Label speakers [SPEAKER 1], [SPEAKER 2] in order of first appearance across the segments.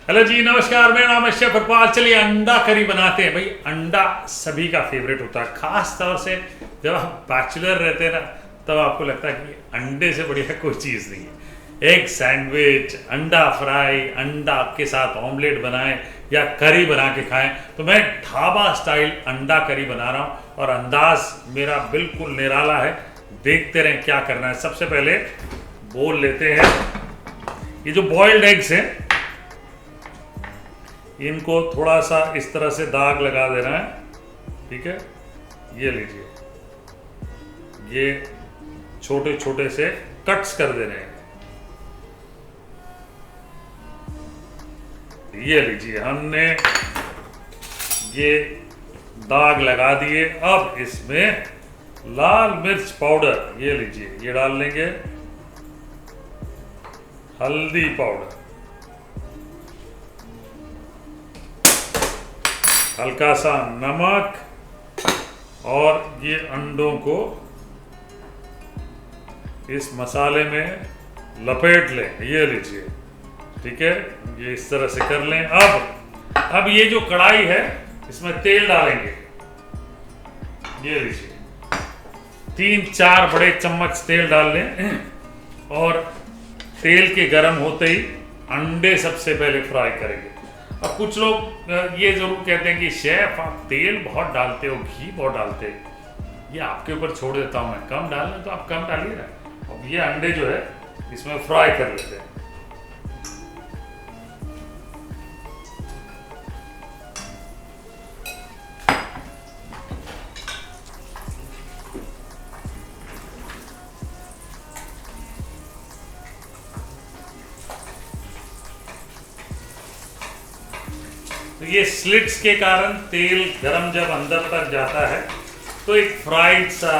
[SPEAKER 1] Hello जी, नमस्कार। मेरा नाम है शेफ हरपाल। चलिए अंडा करी बनाते हैं। भाई अंडा सभी का फेवरेट होता है, खास तौर से जब आप बैचलर रहते हैं ना, तब आपको लगता है कि अंडे से बढ़िया कोई चीज़ नहीं है। एग सैंडविच, अंडा फ्राई, अंडा के साथ ऑमलेट बनाएं या करी बना के खाएं। तो मैं ढाबा स्टाइल अंडा करी बना रहा हूँ और अंदाज मेरा बिल्कुल निराला है। देखते रहें क्या करना है। सबसे पहले बोल लेते हैं, ये जो बॉइल्ड एग्स हैं इनको थोड़ा सा इस तरह से दाग लगा देना है। ठीक है, ये लीजिए, ये छोटे छोटे से कट्स कर देने हैं। ये लीजिए, हमने ये दाग लगा दिए। अब इसमें लाल मिर्च पाउडर, ये लीजिए, ये डाल लेंगे। हल्दी पाउडर, हल्का सा नमक, और ये अंडों को इस मसाले में लपेट लें। ये लीजिए, ठीक है, ये इस तरह से कर लें। अब ये जो कढ़ाई है इसमें तेल डालेंगे। ये लीजिए, 3-4 बड़े चम्मच तेल डाल लें और तेल के गर्म होते ही अंडे सबसे पहले फ्राई करेंगे। अब कुछ लोग ये जरूर कहते हैं कि शेफ आप तेल बहुत डालते हो, घी बहुत डालते हो। ये आपके ऊपर छोड़ देता हूँ मैं, कम डालना तो आप कम डालिए ना। अब ये अंडे जो है इसमें फ्राई कर लेते हैं। तो ये स्लिट्स के कारण तेल गरम जब अंदर तक जाता है तो एक फ्राइड सा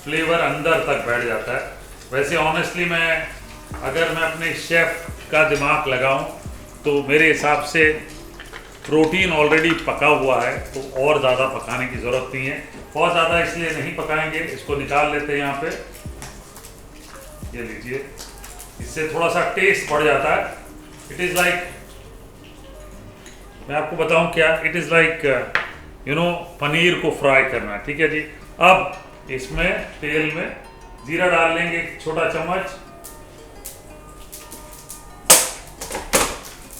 [SPEAKER 1] फ्लेवर अंदर तक बैठ जाता है। वैसे ऑनेस्टली अगर मैं अपने शेफ का दिमाग लगाऊं तो मेरे हिसाब से प्रोटीन ऑलरेडी पका हुआ है, तो और ज़्यादा पकाने की ज़रूरत नहीं है। बहुत ज़्यादा इसलिए नहीं पकाएंगे। इसको निकाल लेते हैं यहाँ पे। ये लीजिए, इससे थोड़ा सा टेस्ट बढ़ जाता है। इट इज़ लाइक, मैं आपको बताऊं क्या, इट इज़ लाइक पनीर को फ्राई करना। ठीक है जी। अब इसमें तेल में जीरा डाल लेंगे, एक छोटा चम्मच,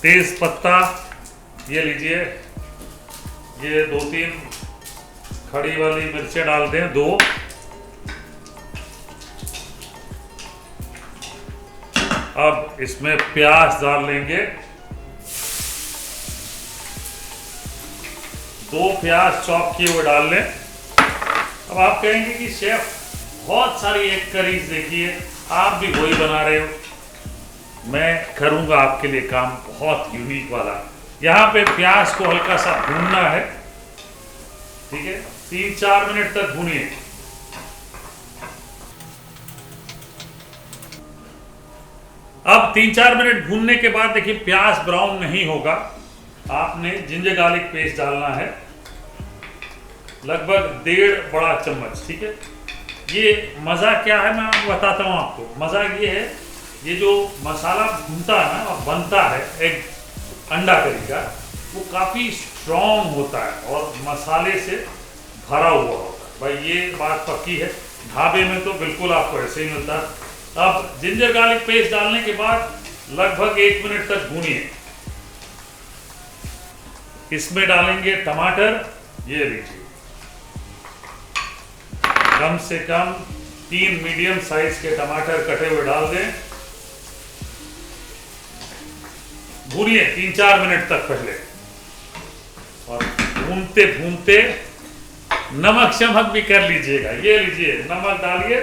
[SPEAKER 1] तेज पत्ता, ये लीजिए, ये 2-3 खड़ी वाली मिर्चें डाल दें, 2। अब इसमें प्याज डाल लेंगे, 2 प्याज चॉप किए हुए डाल लें। अब आप कहेंगे कि शेफ बहुत सारी एग करीज देखिए, आप भी वही बना रहे हो। मैं करूंगा आपके लिए काम बहुत यूनिक वाला। यहाँ पे प्याज को हल्का सा भूनना है। ठीक है, 3-4 मिनट तक भूनिए। अब 3-4 मिनट भूनने के बाद देखिए प्याज ब्राउन नहीं होगा। आपने जिंजर गार्लिक पेस्ट डालना है, लगभग 1.5 बड़ा चम्मच। ठीक है, ये मज़ा क्या है मैं बताता हूँ आपको। मज़ा ये है, ये जो मसाला भूनता है ना और बनता है एग अंडा करी का, वो काफ़ी स्ट्रॉन्ग होता है और मसाले से भरा हुआ होता है। भाई ये बात पक्की है, ढाबे में तो बिल्कुल आपको ऐसे ही मिलता है। अब जिंजर गार्लिक पेस्ट डालने के बाद लगभग 1 मिनट तक भूनिए। इसमें डालेंगे टमाटर, ये लीजिए, कम से कम 3 मीडियम साइज के टमाटर कटे हुए डाल दें। भूनिए 3-4 मिनट तक पहले, और भूनते भूनते नमक शमक भी कर लीजिएगा। ये लीजिए, नमक डालिए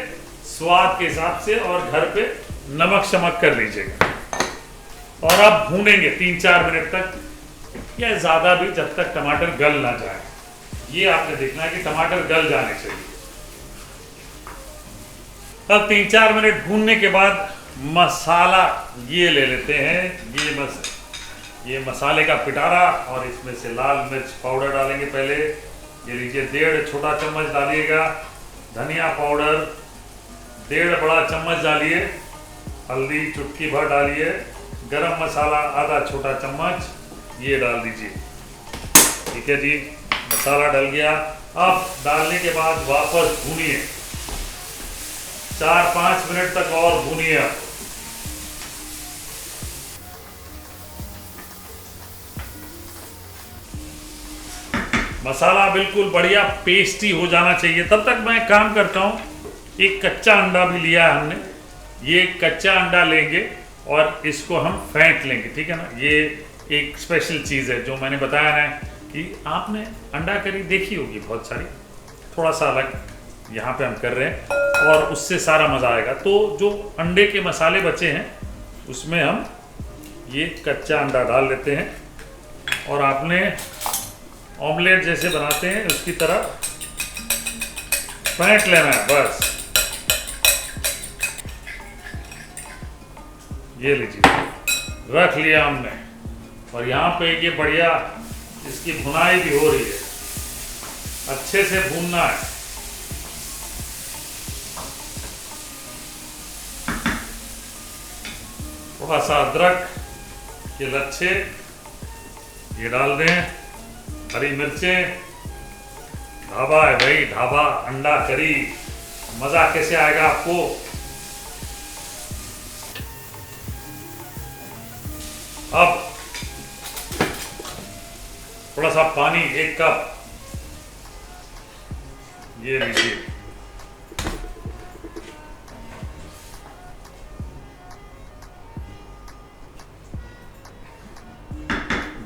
[SPEAKER 1] स्वाद के हिसाब से और घर पे नमक शमक कर लीजिएगा। और अब भूनेंगे 3-4 मिनट तक या ज़्यादा भी, जब तक टमाटर गल ना जाए। ये आपने देखना है कि टमाटर गल जाने चाहिए। अब 3-4 मिनट भूनने के बाद मसाला ये ले लेते हैं, ये मसाले का पिटारा, और इसमें से लाल मिर्च पाउडर डालेंगे पहले। ये लीजिए, 1.5 छोटा चम्मच डालिएगा। धनिया पाउडर 1.5 बड़ा चम्मच डालिए। हल्दी चुटकी भर डालिए। गरम मसाला आधा छोटा चम्मच ये डाल दीजिए। ठीक है जी, मसाला डल गया। अब डालने के बाद वापस भूनिए, 4-5 मिनट तक और भूनिए आप। मसाला बिल्कुल बढ़िया पेस्टी हो जाना चाहिए। तब तक मैं काम करता हूँ, एक कच्चा अंडा भी लिया है हमने, ये कच्चा अंडा लेंगे और इसको हम फेंट लेंगे। ठीक है ना, ये एक स्पेशल चीज़ है जो मैंने बताया ना कि आपने अंडा करी देखी होगी बहुत सारी, थोड़ा सा अलग यहाँ पे हम कर रहे हैं और उससे सारा मज़ा आएगा। तो जो अंडे के मसाले बचे हैं उसमें हम ये कच्चा अंडा डाल लेते हैं और आपने ऑमलेट जैसे बनाते हैं उसकी तरह फेंट लेना है बस। ये लीजिए, रख लिया हमने और यहाँ पे ये बढ़िया इसकी भुनाई भी हो रही है, अच्छे से भूनना है। थोड़ा सा अदरक के लच्छे ये डाल दें, हरी मिर्चें। ढाबा है भाई, ढाबा अंडा करी, मजा कैसे आएगा आपको। अब थोड़ा सा पानी, 1 कप ये लीजिए।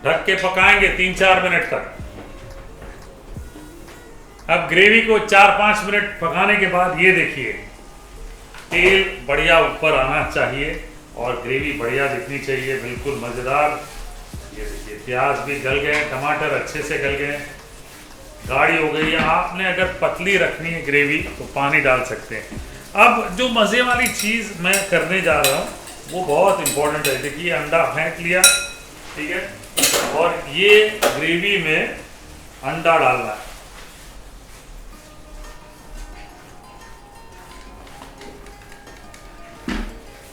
[SPEAKER 1] ढक के पकाएंगे 3-4 मिनट तक। अब ग्रेवी को 4-5 मिनट पकाने के बाद ये देखिए, तेल बढ़िया ऊपर आना चाहिए और ग्रेवी बढ़िया दिखनी चाहिए, बिल्कुल मज़ेदार। ये देखिए, प्याज भी गल गए, टमाटर अच्छे से गल गए, गाढ़ी हो गई है। आपने अगर पतली रखनी है ग्रेवी तो पानी डाल सकते हैं। अब जो मज़े वाली चीज़ मैं करने जा रहा हूँ वो बहुत इंपॉर्टेंट है। देखिए, अंडा फेंट लिया, ठीक है, और ये ग्रेवी में अंडा डालना है।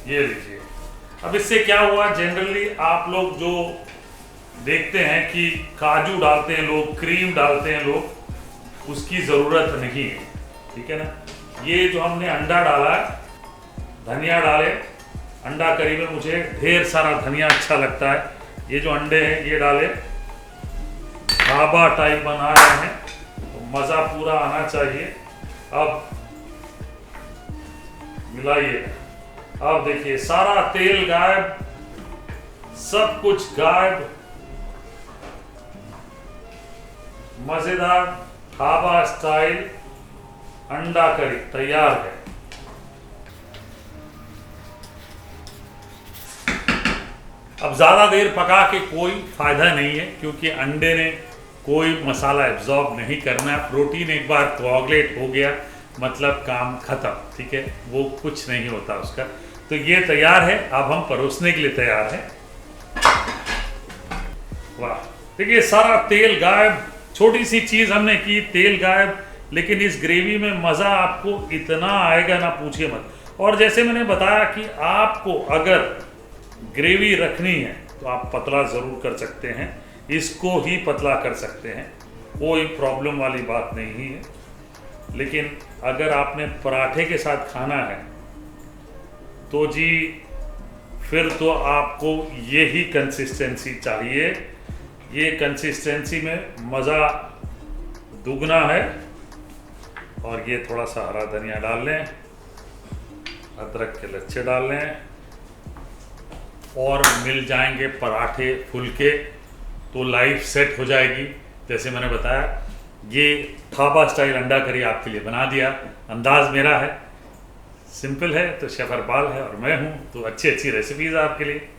[SPEAKER 1] ये लीजिए। अब इससे क्या हुआ, जनरली आप लोग जो देखते हैं कि काजू डालते हैं लोग, क्रीम डालते हैं लोग, उसकी ज़रूरत नहीं है। ठीक है ना, ये जो हमने अंडा डाला है, धनिया डाले, अंडा करी में मुझे ढेर सारा धनिया अच्छा लगता है। ये जो अंडे हैं ये डाले, ढाबा टाइप बना रहे हैं तो मज़ा पूरा आना चाहिए। अब मिलाइए। अब देखिए, सारा तेल गायब, सब कुछ गायब, मजेदार ढाबा स्टाइल अंडा करी तैयार है। अब ज़्यादा देर पका के कोई फायदा नहीं है, क्योंकि अंडे ने कोई मसाला एब्जॉर्ब नहीं करना है। प्रोटीन एक बार कोआगुलेट हो गया मतलब काम खत्म। ठीक है, वो कुछ नहीं होता उसका। तो ये तैयार है, अब हम परोसने के लिए तैयार हैं। वाह, देखिए, सारा तेल गायब, छोटी सी चीज़ हमने की, तेल गायब, लेकिन इस ग्रेवी में मज़ा आपको इतना आएगा ना पूछिए मत। और जैसे मैंने बताया कि आपको अगर ग्रेवी रखनी है तो आप पतला ज़रूर कर सकते हैं, इसको ही पतला कर सकते हैं, कोई प्रॉब्लम वाली बात नहीं है। लेकिन अगर आपने पराठे के साथ खाना है तो जी फिर तो आपको यही कंसिस्टेंसी चाहिए। ये कंसिस्टेंसी में मज़ा दुगना है। और ये थोड़ा सा हरा धनिया डाल लें, अदरक के लच्छे डाल लें और मिल जाएंगे पराठे फुलके, तो लाइफ सेट हो जाएगी। जैसे मैंने बताया, ये ढाबा स्टाइल अंडा करी आपके लिए बना दिया। अंदाज़ मेरा है, सिंपल है, तो शेफ अरबाल है और मैं हूँ, तो अच्छी अच्छी रेसिपीज़ आपके लिए।